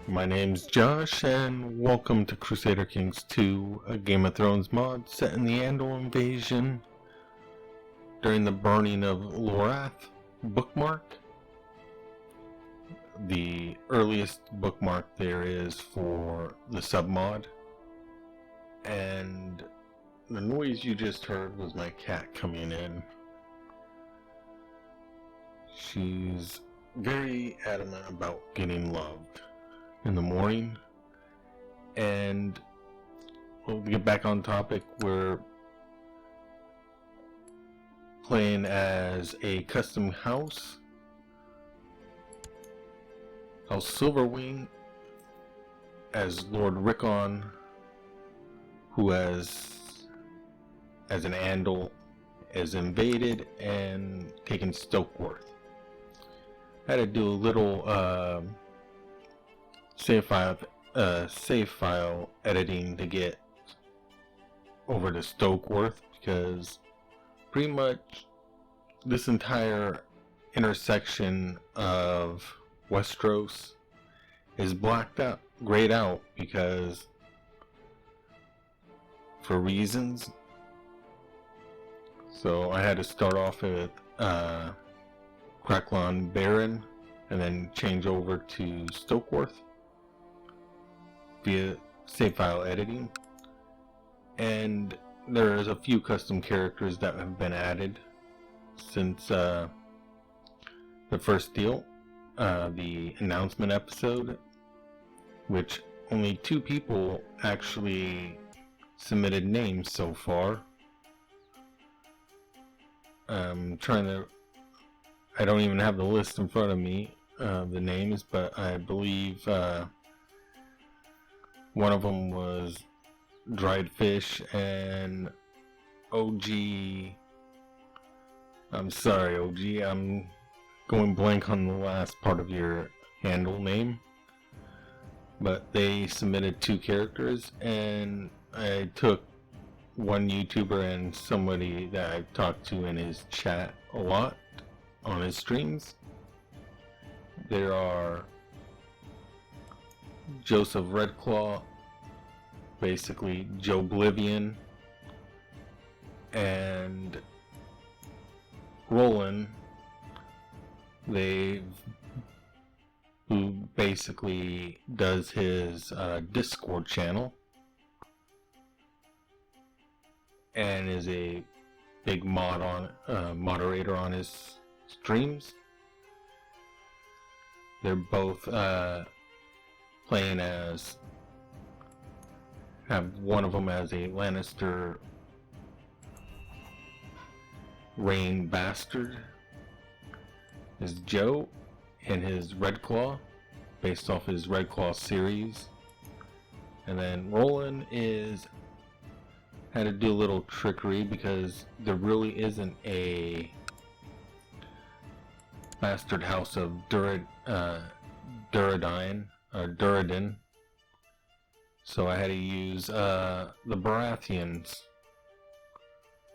My name's Josh, and welcome to Crusader Kings 2, a Game of Thrones mod set in the Andal Invasion during the burning of Lorath bookmark. The earliest bookmark there is for the submod. And the noise you just heard was my cat coming in. She's very adamant about getting loved in the morning. And we'll get back on topic. We're playing as a custom house Silverwing, as Lord Rickon, who has, as an Andal, has invaded and taken Stokeworth. I had to do a little save file editing to get over to Stokeworth, because pretty much this entire intersection of Westeros is grayed out because for reasons. So I had to start off with Cracklon Baron and then change over to Stokeworth via save file editing. And there's a few custom characters that have been added since the first deal, the announcement episode, which only 2 people actually submitted names so far. I don't even have the list in front of me, the names, but I believe one of them was Dried Fish and OG. I'm sorry, OG, I'm going blank on the last part of your handle name. But they submitted 2 characters, and I took one YouTuber and somebody that I've talked to in his chat a lot on his streams. There are Joseph Redclaw, basically Joe Oblivion, and Roland, who basically does his Discord channel and is a big moderator on his streams. They're both playing as, have one of them as a Lannister Rain bastard is Joe, and his Redclaw, based off his Redclaw series. And then Roland had to do a little trickery because there really isn't a bastard house of Duradin. So I had to use the Baratheons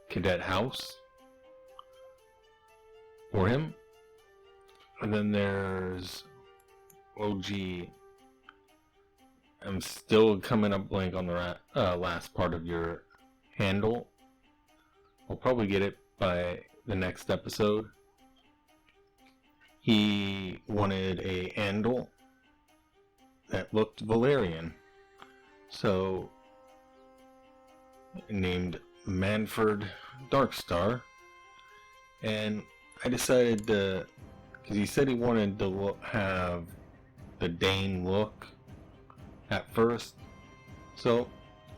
cadet house for him. And then there's OG. I'm still coming up blank on the last part of your handle. I'll probably get it by the next episode. He wanted a Andal that looked Valyrian, so named Manfred Darkstar. And I decided to, because he said he wanted to have the Dane look at first, so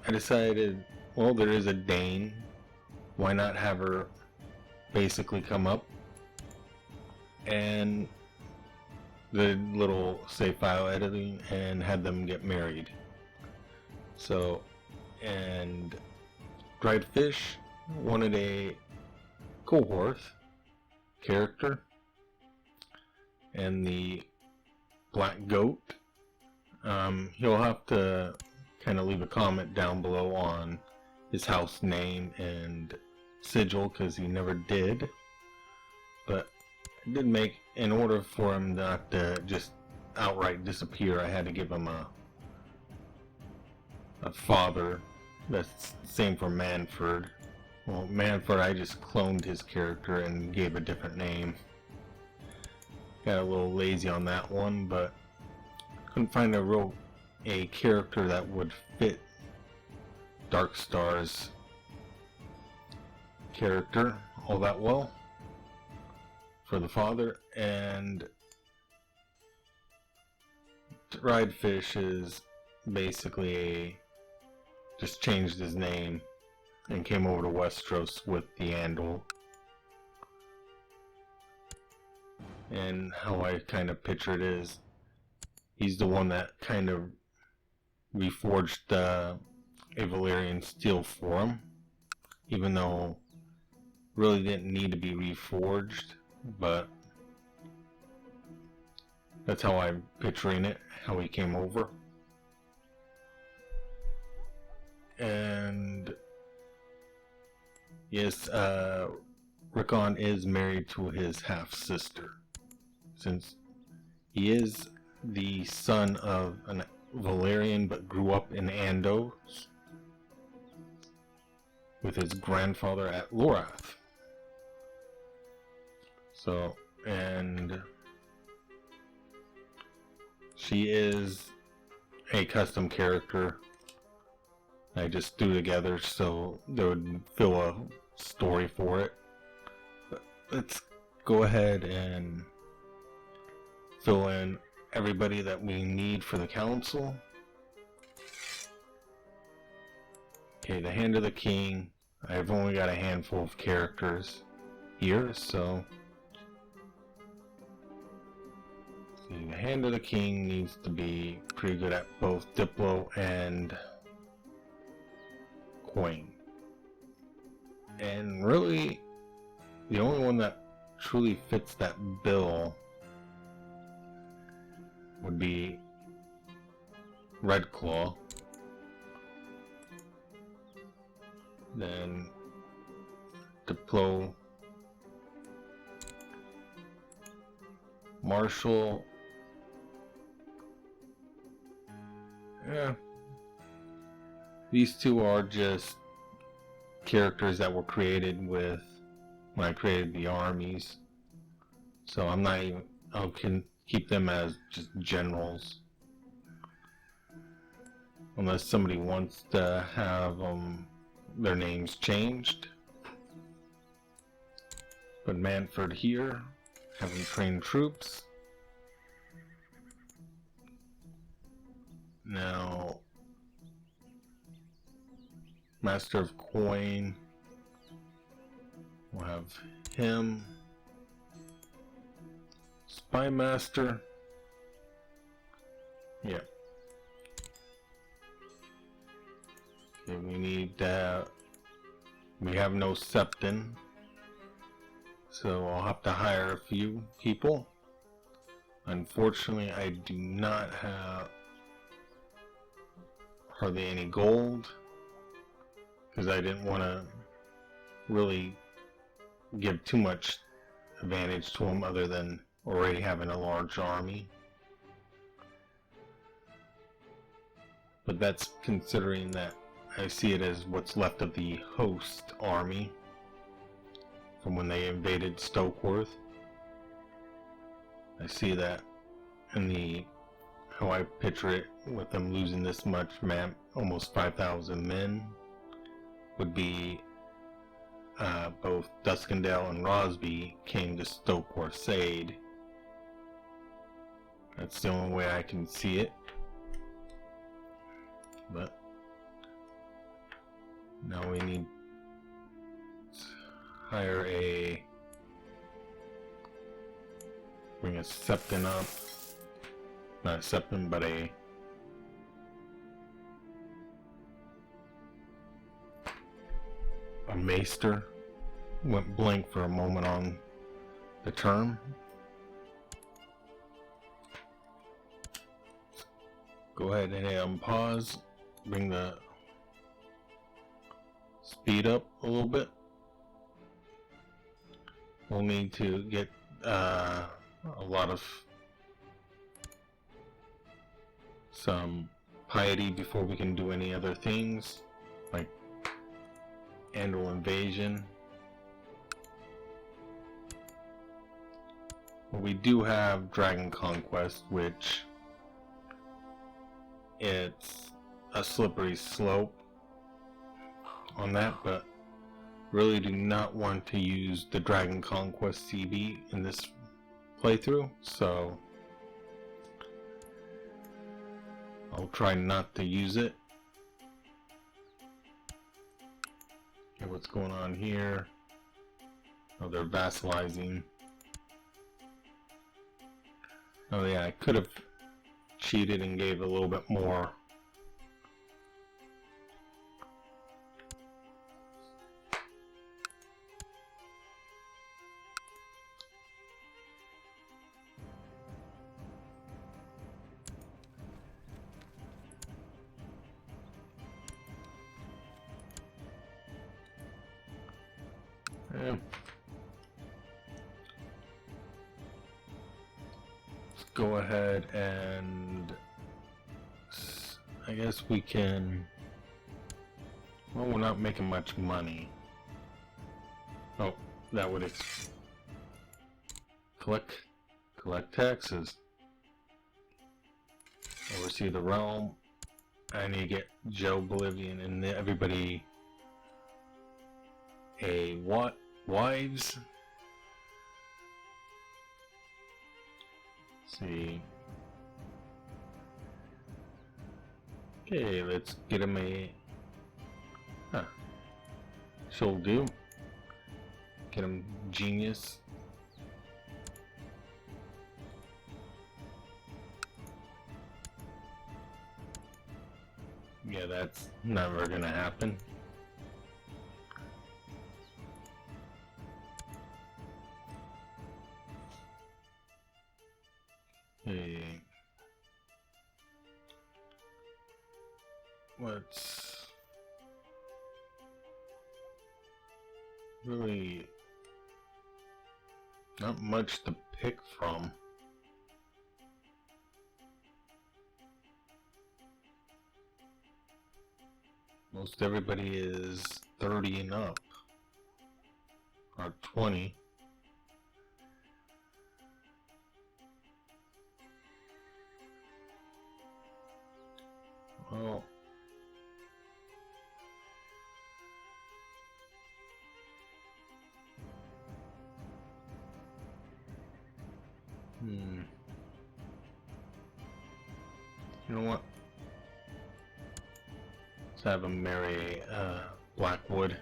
I decided, well, there is a Dane, why not have her basically come up, and the little save file editing, and had them get married. So, and Dried Fish wanted a cohort character, and the Black Goat, he'll have to kind of leave a comment down below on his house name and sigil, because he never did. But it did make, in order for him not to just outright disappear. I had to give him a father. That's the same for Manfred. Well, Manfred, I just cloned his character and gave a different name. Got a little lazy on that one, but couldn't find a character that would fit Darkstar's character all that well for the father. And Dried Fish is basically just changed his name and came over to Westeros with the Andal. And how I kind of picture it is, he's the one that kind of reforged a Valyrian steel for him, even though really didn't need to be reforged, but that's how I'm picturing it, how he came over. And yes, Rickon is married to his half-sister, since he is the son of a Valyrian but grew up in Andalos with his grandfather at Lorath. So, and she is a custom character I just threw together so there would feel a story for it. But let's go ahead and fill in everybody that we need for the council. Okay, the Hand of the King. I've only got a handful of characters here, so see, the Hand of the King needs to be pretty good at both Diplo and Coin. And really, the only one that truly fits that bill would be Redclaw. Then Diplo, Marshall. Yeah, these two are just characters that were created with when I created the armies, so I'm not even, I can keep them as just generals unless somebody wants to have their names changed. But Manfred here, having trained troops. Now, Master of Coin, we'll have him. Spy Master, yeah. Okay, we need, we have no Septon, so I'll have to hire a few people. Unfortunately, I do not have hardly any gold, because I didn't want to really give too much advantage to them other than already having a large army. But that's considering that I see it as what's left of the host army from when they invaded Stokeworth. I see that in the how I picture it, with them losing this much, almost 5,000 men, would be both Duskendale and Rosby came to Stokeworth Sade. That's the only way I can see it. But now we need to hire bring a Septon up. Not a Septon, but a Maester. Went blank for a moment on the term. Go ahead and pause. Bring the speed up a little bit. We'll need to get a lot of some piety before we can do any other things, like Andal Invasion. Well, we do have Dragon Conquest, which it's a slippery slope on that, but really do not want to use the Dragon Conquest CB in this playthrough, so I'll try not to use it. Okay, what's going on here? Oh, they're vassalizing. Oh yeah, I could have cheated and gave a little bit more. Yeah. Let's go ahead and I guess we can. Well, we're not making much money. Oh, that would collect taxes. Oversee the realm. I need to get Joe Bolivian and everybody a what? Wives? Let's see. Okay, let's get him a. Huh. She'll do. Get him genius. Yeah, that's never gonna happen. Hey. Let's really not much to pick from. Most everybody is 30 and up, or 20. Well, you know what? Let's have him marry Blackwood.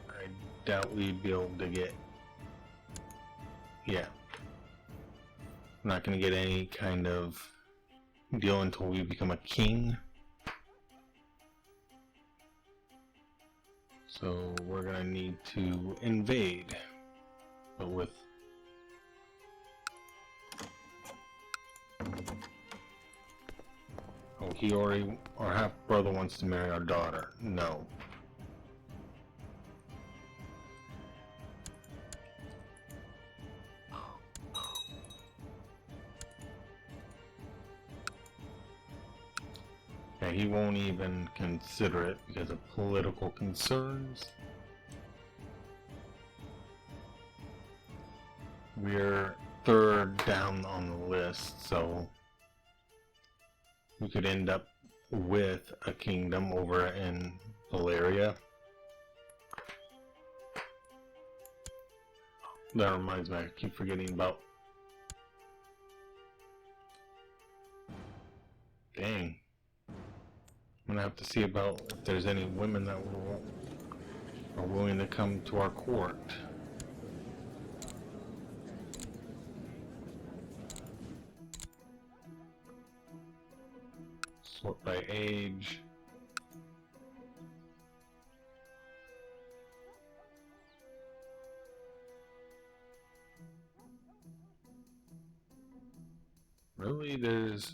I doubt we'd be able to get. Yeah. I'm not gonna get any kind of deal until we become a king. So we're gonna need to invade, but with oh, he already, our half brother wants to marry our daughter. No. Yeah, he won't even consider it because of political concerns. We're third down on the list, so we could end up with a kingdom over in Valeria. That reminds me, I keep forgetting about. Dang. I'm gonna have to see about if there's any women that are willing to come to our court. Sort by age. Really, there's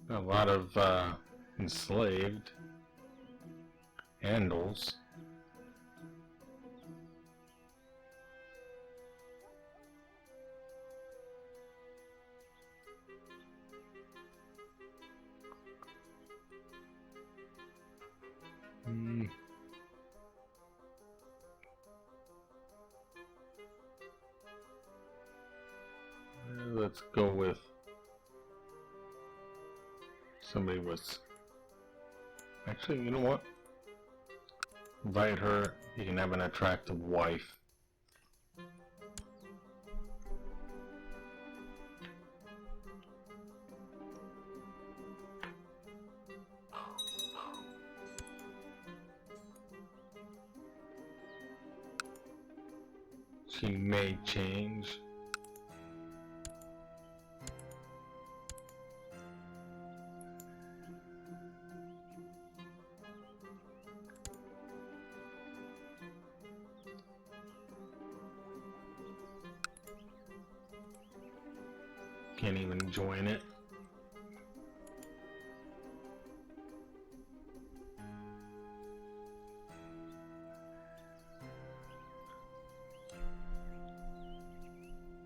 a lot of enslaved Andals. let's go with somebody with... Actually, you know what? Invite her. You can have an attractive wife. She may change. Can't even join it.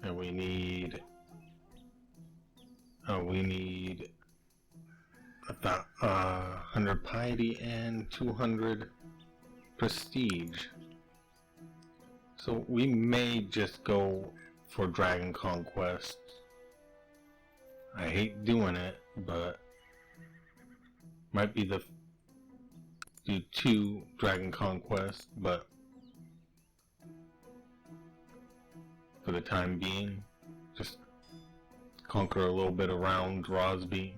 And we need 100 piety and 200 prestige. So we may just go for Dragon Conquest. I hate doing it, but might be the do 2 Dragon Conquest, but for the time being, just conquer a little bit around Rosby.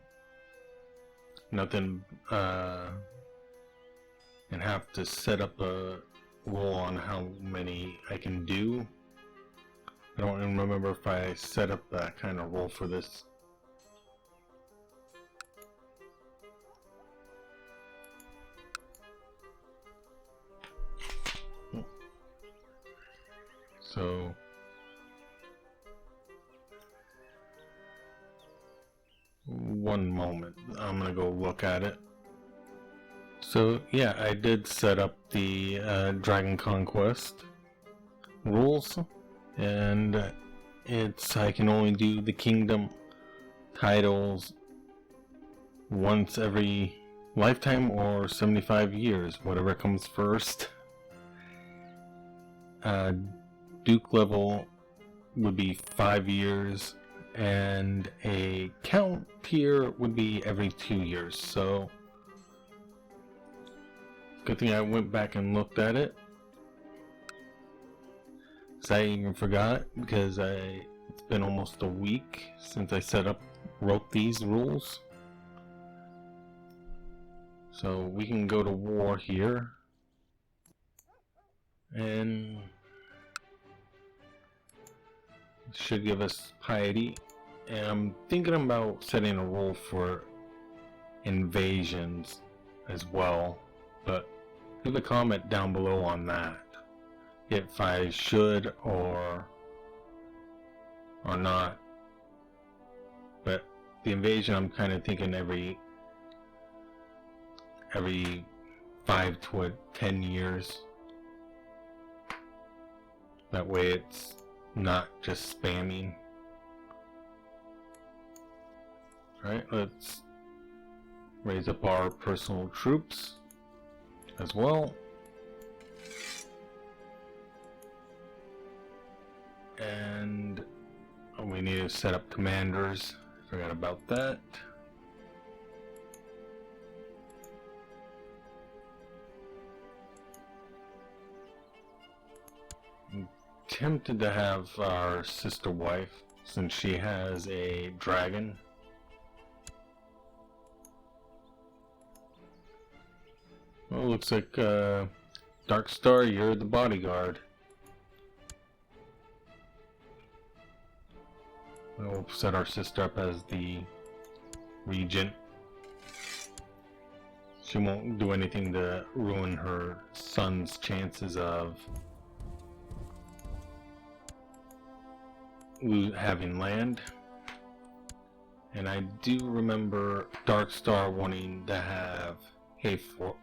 Nothing, and have to set up a rule on how many I can do. I don't even remember if I set up that kind of rule for this. So one moment, I'm gonna go look at it. So yeah, I did set up the Dragon Conquest rules, and I can only do the kingdom titles once every lifetime or 75 years, whatever comes first. Duke level would be 5 years, and a count tier would be every 2 years. So good thing I went back and looked at it, because I even forgot, because it's been almost a week since I wrote these rules. So we can go to war here, and should give us piety. And I'm thinking about setting a rule for invasions as well, but leave a comment down below on that, if I should or not. But the invasion, I'm kind of thinking every 5 to 10 years. That way it's not just spamming. Alright, let's raise up our personal troops as well. And we need to set up commanders. Forgot about that. I'm tempted to have our sister wife, since she has a dragon. Well, looks like Dark Star, you're the bodyguard. We'll set our sister up as the regent. She won't do anything to ruin her son's chances of having land. And I do remember Dark Star wanting to have Hayford.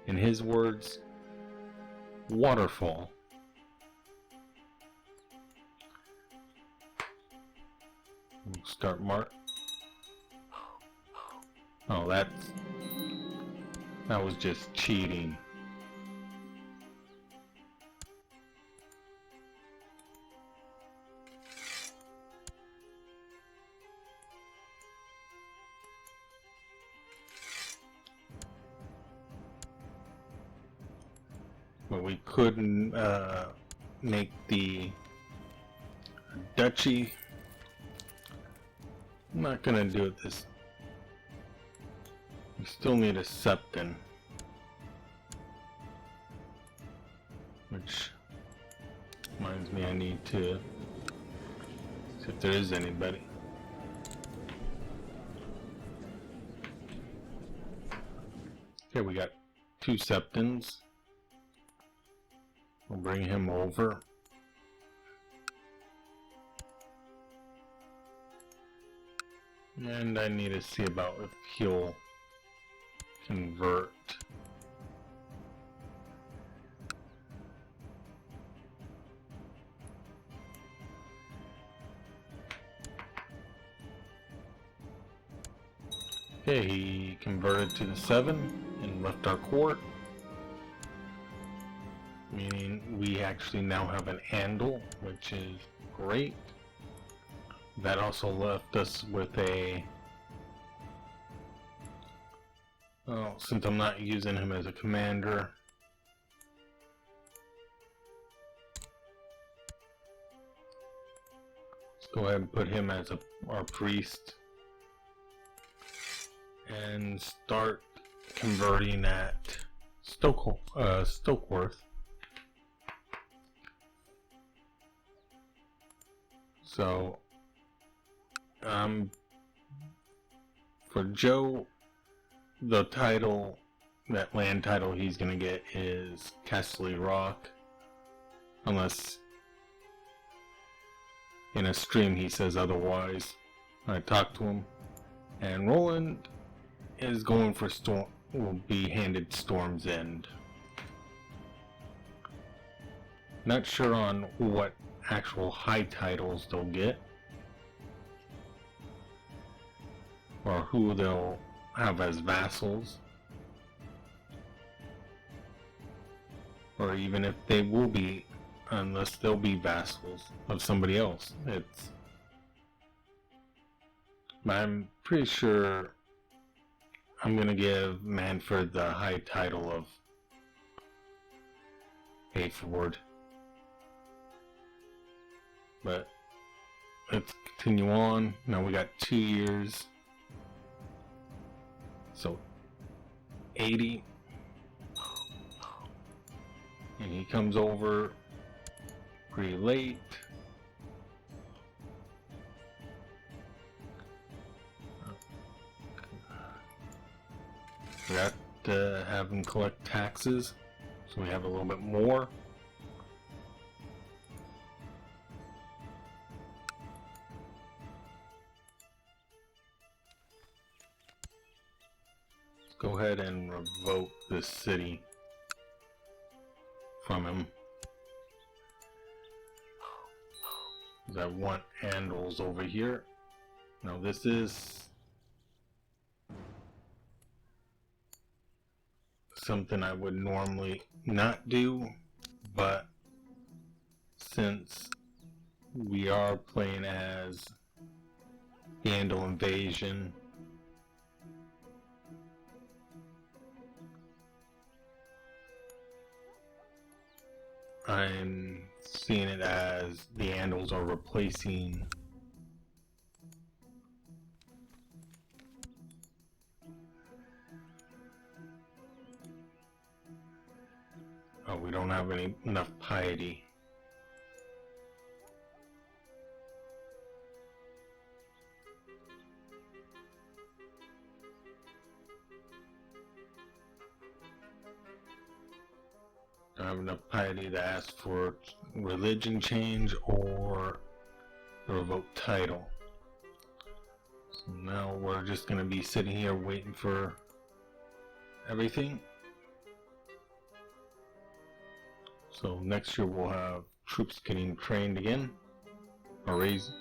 In his words, waterfall. We'll start mark. Oh, that was just cheating. but we couldn't make the duchy. I'm not gonna do it this. We still need a septon, which reminds me I need to see if there is anybody. Okay, we got 2 septons. We'll bring him over. And I need to see about if he'll convert. Okay, he converted to the 7 and left our court. Meaning we actually now have an Andal, which is great. That also left us with a... Well, since I'm not using him as a commander, let's go ahead and put him as our priest. And start converting at Stokeworth. So, for Joe, the title, that land title he's gonna get is Castle Rock, unless in a stream he says otherwise. I talked to him, and Roland is going for will be handed Storm's End. Not sure on what actual high titles they'll get, or who they'll have as vassals, or even if they will be, unless they'll be vassals of somebody else. I'm pretty sure I'm gonna give Manfred the high title of Hayford. But let's continue on. Now we got 2 years. So 80. And he comes over pretty late. Forgot to have him collect taxes, so we have a little bit more. Let's go ahead and revoke this city from him. I want Andals over here. Now this is something I would normally not do, but since we are playing as the Andal Invasion, I'm seeing it as the Andals are replacing we don't have enough piety. Don't have enough piety to ask for religion change or the revoked title. So now we're just going to be sitting here waiting for everything. So next year we'll have troops getting trained again, or raised.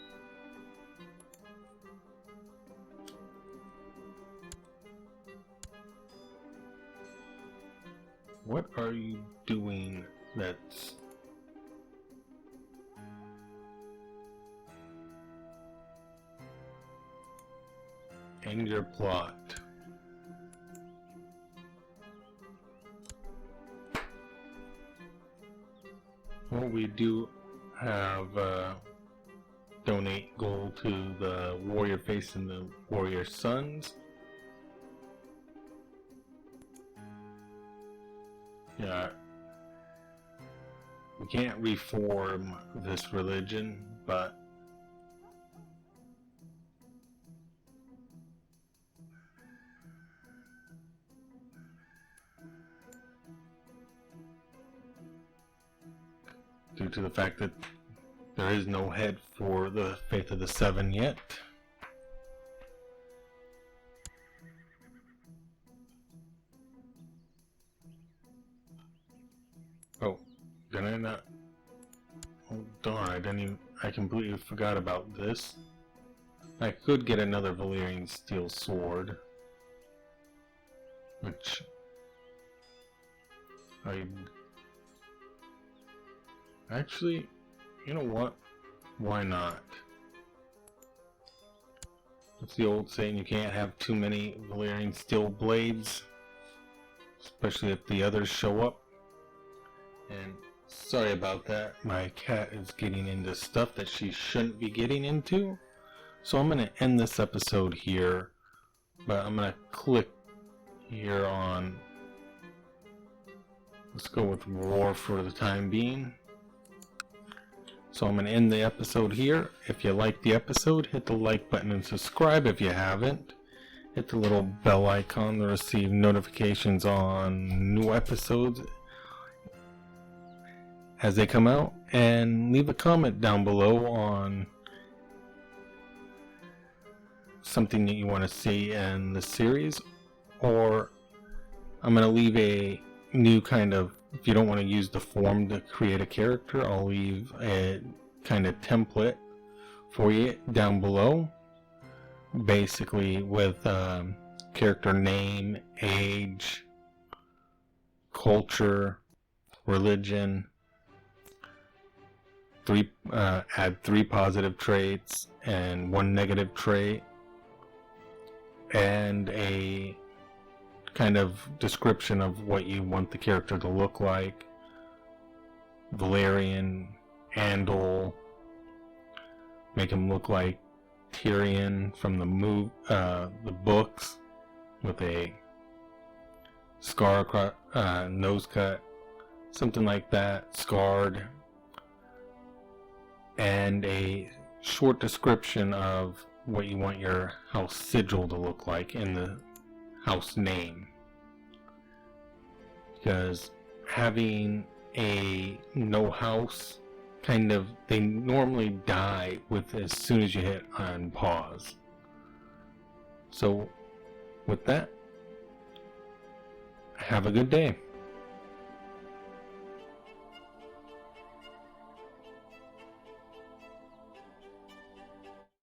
What are you doing that's in your plot? Well, we do have donate gold to the warrior face and the warrior sons. Yeah, we can't reform this religion, but due to the fact that there is no head for the Faith of the Seven yet. Oh, did I not? Oh darn, I completely forgot about this. I could get another Valyrian steel sword, which actually, you know what? Why not? It's the old saying, you can't have too many Valyrian steel blades, especially if the others show up. And sorry about that, my cat is getting into stuff that she shouldn't be getting into. So I'm going to end this episode here, but I'm going to click here on, let's go with war for the time being. So I'm going to end the episode here. If you liked the episode, hit the like button and subscribe if you haven't. Hit the little bell icon to receive notifications on new episodes as they come out. And leave a comment down below on something that you want to see in the series. Or I'm going to leave a new kind of, if you don't want to use the form to create a character, I'll leave a kind of template for you down below, basically with character name, age, culture, religion, add 3 positive traits and 1 negative trait, and a kind of description of what you want the character to look like. Valyrian, Andal, make him look like Tyrion from the books, with a scar across, nose cut, something like that, scarred, and a short description of what you want your house sigil to look like in the house name, because having a no house kind of, they normally die with as soon as you hit on pause. So with that, have a good day.